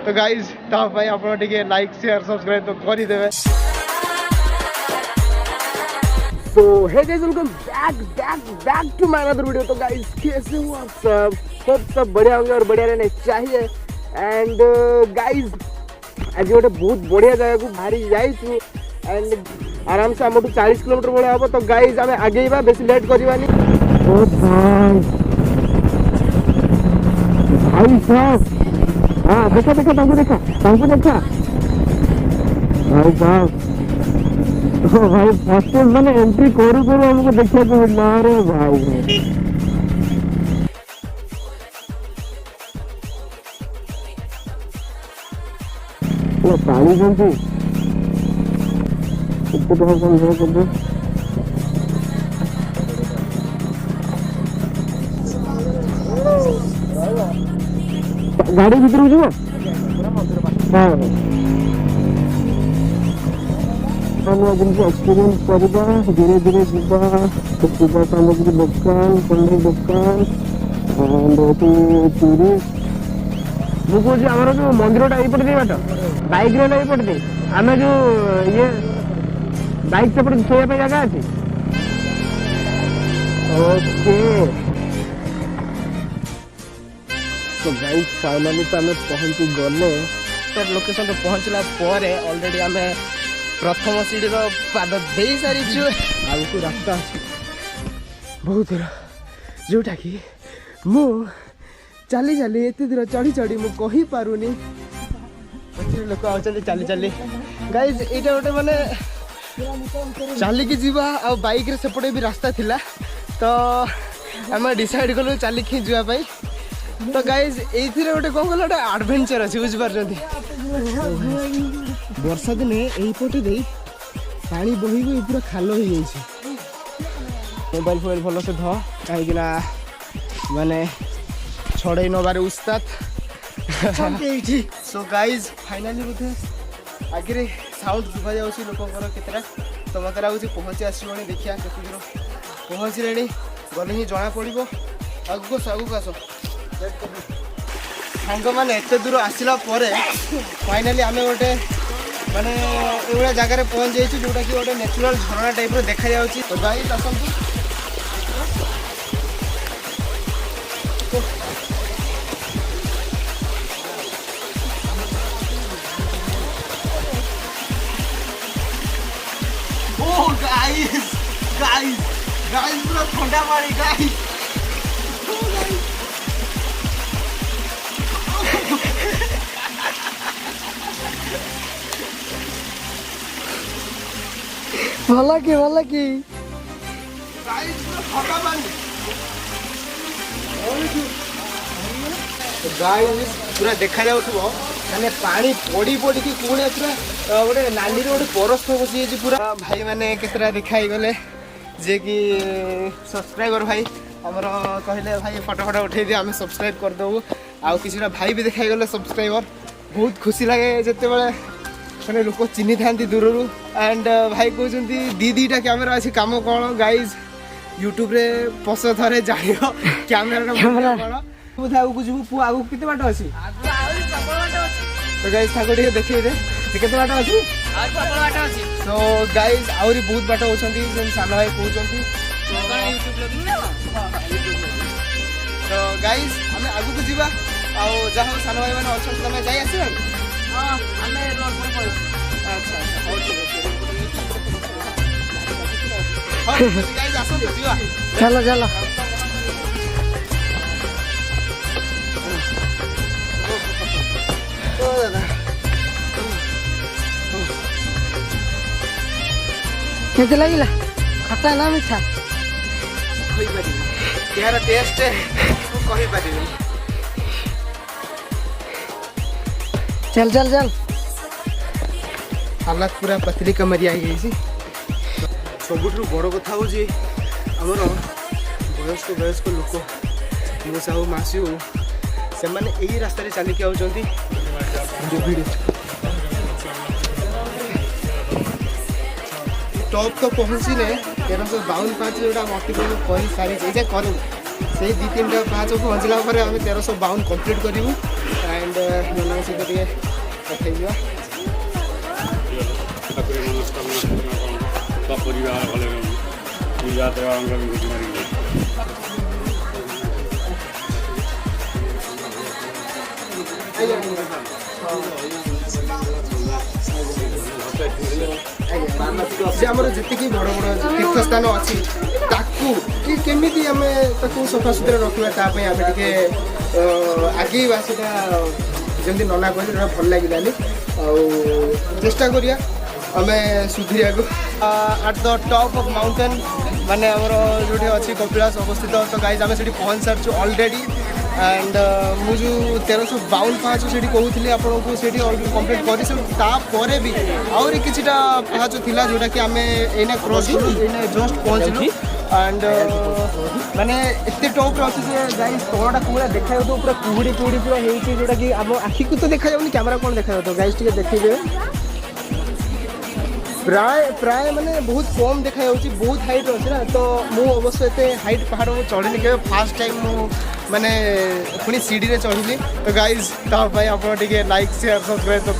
तो गाइज तापाई आप like share subscribe तो कर देवे। So hey guys, welcome back to my another video। तो guys कैसे हो आप सब? होप सब बढ़िया होंगे और बढ़िया रहने चाहिए। एंड गाइज आज गोटे बहुत बढ़िया जगह को बाहरी जाइछु एंड आराम से हमठू 40 किलोमीटर भले हम। तो गाइज आम आगेवा बेसी लेट करवानी। ओ भाई साहब, हाँ देखा देखा भाई साहब। ओ भाई फर्स्ट मैंने एंट्री करू हमको देखा को मिलना। अरे भाई वो पानी जंतु इतने तो हम समझ कर दे। गाड़ी भीतर जो हाँ एक्सपीरियंस करवा धीरे धीरे जावा। तो पूजा सामग्री दुकान पंडी दुकान चूरी मुझे आमर जो मंदिर टाइपट दे बाट बाइक रे टाइपट दे आम जो ये बाइक सेपट शोया जगह अच्छी। ओके तो गाइस फाइनली तो आम पहुंची गले। तो लोकेशन तो पहुंचला पर ऑलरेडी आम प्रथम सीढ़ी पाद दे सारी आगे रास्ता बहुत दूर जोटा कि मु चली चली एत दूर चढ़ी चढ़ी मु कही पारुनी। लोक आ चली चली गाइज यहाँ गोटे माने चलिकी जीवा आ बाइक रे सेपटे भी रास्ता थिला। तो आम डिसाइड कलु चलिकी जावाई। तो गाइज ये गोटे कौन कल गोटे आडभेंचर अच्छे बुझिपार। वर्षा दिने यहीपटे दे पानी बही गई पूरा खाल हो जाए। मोबाइल फोबाइल भल से ध कहीं माने छड़े नबार उस्ताद। सो गाइज फाइनाली बोधे आगे साउंड सुभा जाऊँगी लोकर केतटा। तो मत लगुच पहुँची आसो देखिए केत दूर पहुँचले गले ही जना पड़ो। आगू आस सांग मैंने एत दूर आसला फाइनाली आम गोटे माने ये जगह पहुँच जाइए जोटा कि गोटे नेचुरल झरणा टाइप देखा जाऊँगी। तो गाइस आसतु गाइस पूरा ठंडा पानी गाइस। भला की गाइस पूरा देखा जाऊथबो माने पानी पड़ी पड़ी कि कोने पूरा गोटे नाली रे गोटे परस्थ बसी जे पूरा। भाई माने केतरा देखाई गले जे कि सब्सक्राइबर भाई हमर कहले भाई फोटो फोटो उठे दे आम सब्सक्राइब कर देबू। आ किसी भाई भी देखाई गले सब्सक्राइबर बहुत खुशी लगे जिते बड़े मैंने लोक चिन्ही था दूर। एंड भाई कहते दीटा कैमेरा अच्छी कम कौन गाइज यूट्यूब रे पस थे जान कैमेरा बोधे आगे जीव पु आगे केते बाट अच्छी। तो गाइज ताको देखिए केते बाट अच्छी। सो गाइज आहरी बहुत बाट होती सान भाई कहते। तो गाइज आम आगे को जीवा जहाँ सान भाई मैंने अच्छा तुम जाए आस। चलो चलो कैसे लगिला? खट्टा ना मीठा यार टेस्ट कही पारि। चल चल चल हालत पूरा पतली कमरिया हो गई। सबुठ बड़ कथा हूँ आमर वयस्क लोक मौसा हो मासी हो से मैंने यही रास्ता चलिकी आउଛନ୍ତି। टॉप तो पहुँचले 1352 पाँच जोटा अतिक्रमण कर सारी करूँ से 2-3टा पाँच पहुँचला आम 1352 कम्प्लीट करूँ। एंड ମାନଙ୍କ ସହିତ ଟିକେ କଥା ହେଇଯିବା। आमर जी बड़ बड़ तीर्थ स्थान अच्छी कि केमी आम सफा सुतरा रखा आम टे आगे जमी नना कहते भल लगे चेष्टा करिया आम सुधरिया at the top of mountain माने आमर जो अच्छी कपिलास अवस्थित तो गाइज आम से पहुँच सारी ऑलरेडी एंड मुझे 1352 पाहाच से कहूली आपको से कम्प्लीट कर भी आहरी किटा पाहाच था जोटा कि आम एना क्रॉस जस्ट पहुँचलु एंड माने एत टॉप अच्छे गाइज तलटा पूरा देखा पूरा कुहुड़ी कुहुड़ी पूरा होती जोटा कि आम आखि को तो देखा जाऊनी कैमरा कौन देखा गाइज टे देखिए प्राय प्राय माने बहुत कम देखा जाऊँगी बहुत हाइट अच्छे ना तो मुझे अवश्य एत हाइट पहाड़ को चढ़ी के फास्ट टाइम माने पुणी सीढ़ी रे चढ़ी तो गाइज तापाई आप लाइक शेयर सब्सक्राइब तो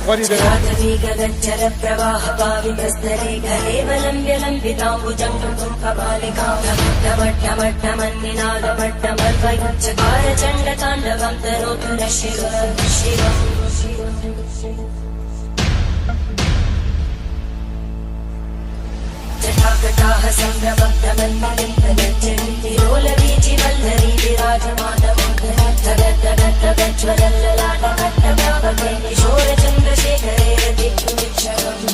जटाकटाह संभ्रमब्धमन्मलिम्पलज्जन्ति रोलवीचि वल्लरी विराजमानमोघरद्धगद्धगद्धगज्ज्वलल्ललाटकट्टव्यापके किशोरचन्द्रशेखरे रतिक्षुमिक्षणम्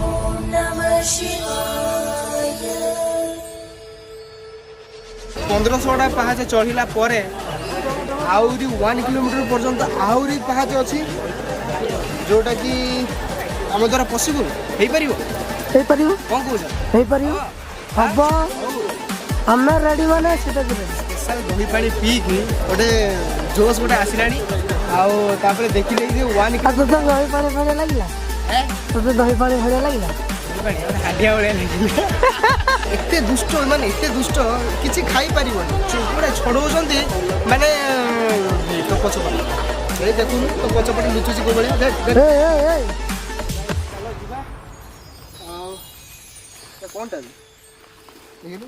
ॐ नमः शिवाय 1500 पाहाच चढ़ला आहरी 1 किलोमीटर पर्यंत आहरी पाहाच अच्छी जोटा कि आम द्वारा पॉसिबल हो पार कौन कौन हम आम रेडी मैंने स्पेशल दही पानी पीकी गोटे जोश गोटे आसला देखिले 1 तो दही पानी भाया लगे तो दही पानी भाया लगे हाडिया भाया लगे एते दुष्ट माने एते दुष्ट किसी खाई पारिबनी पूरा छड़ौଛନ୍ତି माने तो पछपट ए देखुनु तो पछपट लुचुची को बलिया देख ए कोनटा देखिनु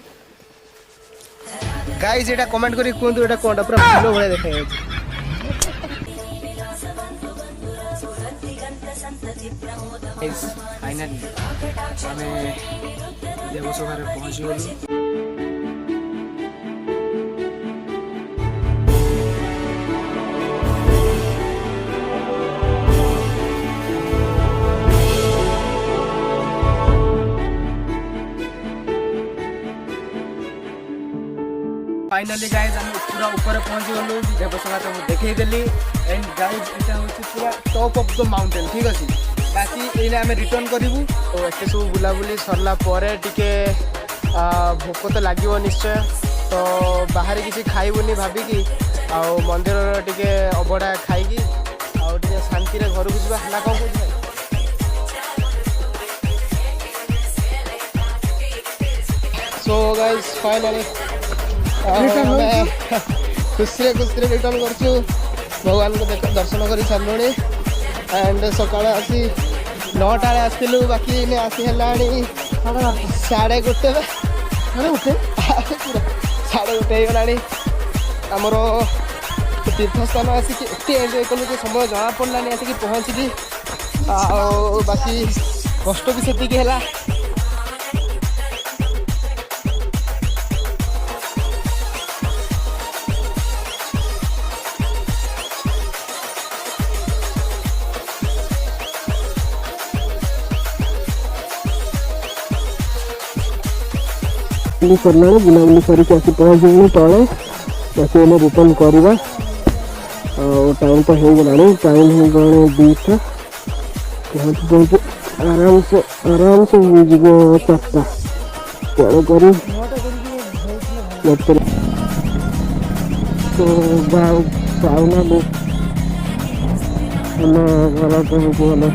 गाइस एटा कमेंट करी कोन एटा कोनटा पूरा फुलो भले देखा जाय गाइस फाइनली हमें देवसभा पहुँची गलु फाइनली गाइज आम पूरा ऊपर पहुँची गलु देवसभा तो देखदेली एंड गाइज यहाँ हूँ पूरा टॉप ऑफ द माउंटेन ठीक अच्छे बाकी ये आम रिटर्न करूँ तो एत सब बुलाबुली सरला टे भोक तो लगे निश्चय तो बाहर किसी खाइबुनि भाविकी आउ मंदिर टे अबड़ा खाई आउे शांति घर को जावा ना कौन कह सो गाइज फाइनली खुशी खुशी रिटर्न कर भगवान को दर्शन कर सारे एंड सका आसी 9टा आसलु बाकी आसी है 1:30 हो गला आमर तीर्थस्थान आसिक एत एंजय कलु कि समय जना पड़लानी आसिक पहुँचली बाकी कष्ट भी से है सरला बुलाबुली करके आसी पहुँच गलु तले बाकी एने रिटर्न करवा टाइम तो हो गला टाइम हो गए 2टा पहुँच आराम से हो जीव 4टा कौन कर साउना ଆମ ଘର ପହଞ୍ଚି ଗଲେ।